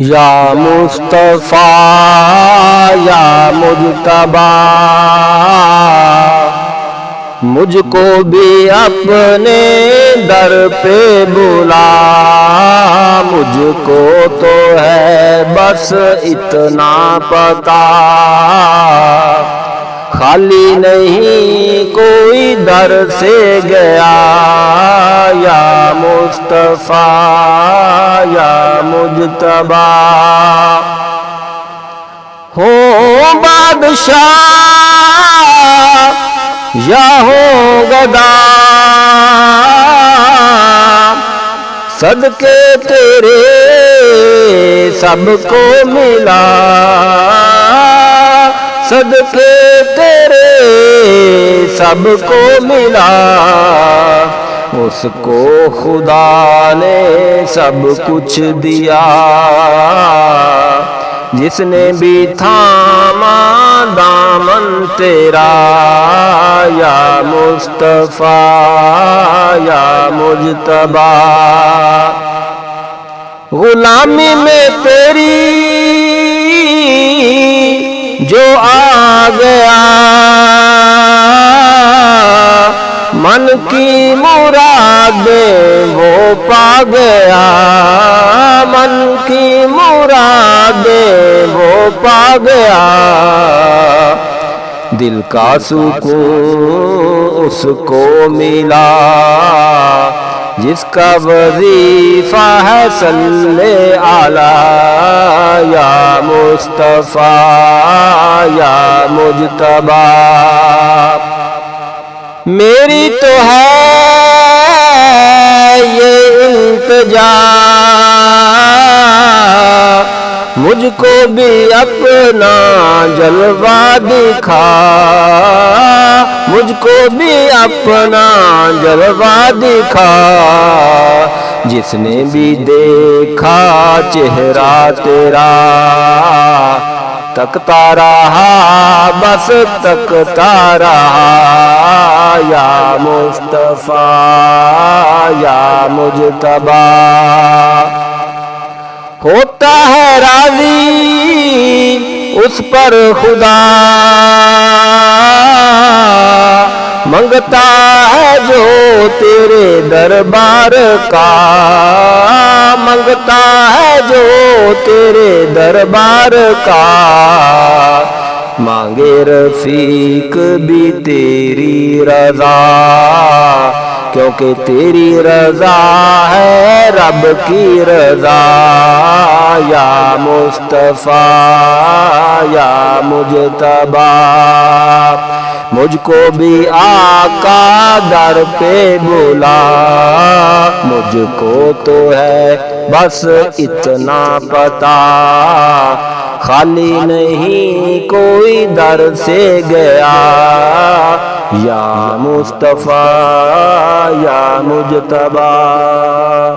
یا مصطفیٰ یا مجتبیٰ، مجھ کو بھی اپنے در پہ بلا، مجھ کو تو ہے بس اتنا پتا، خالی نہیں کوئی در سے گیا، یا مصطفیٰ یا مجتبیٰ۔ ہو بادشاہ یا ہو گدا، صدقے تیرے سب کو ملا، صدقے تیرے سب کو ملا، اس کو خدا نے سب کچھ دیا، جس نے بھی تھاما دامن تیرا، یا مصطفیٰ یا مجتبیٰ۔ غلامی میں تیری جو آ گیا، من کی مرادیں وہ پا گیا، من کی مرادیں وہ پا گیا، دل کا سکون اس کو ملا، جس کا وظیفہ ہے صلی علی یا مصطفیٰ یا مجتبیٰ۔ میری تو ہے یہ التجا، مجھ کو بھی اپنا جلوہ دکھا، مجھ کو بھی اپنا جلوہ دکھا، جس نے بھی دیکھا چہرہ تیرا، تکتا رہا بس تکتا رہا، یا مصطفیٰ یا مجتبیٰ۔ ہوتا ہے راضی اس پر خدا، منگتا ہے جو تیرے دربار کا، منگتا ہے جو تیرے دربار کا، مانگے رفیق بھی تیری رضا، کیونکہ تیری رضا ہے رب کی رضا، یا مصطفیٰ یا مجتبیٰ۔ مجھ کو بھی آقا در پہ بلا، مجھ کو تو ہے بس اتنا پتا، خالی نہیں کوئی در سے گیا، یا مصطفیٰ یا مجتبیٰ۔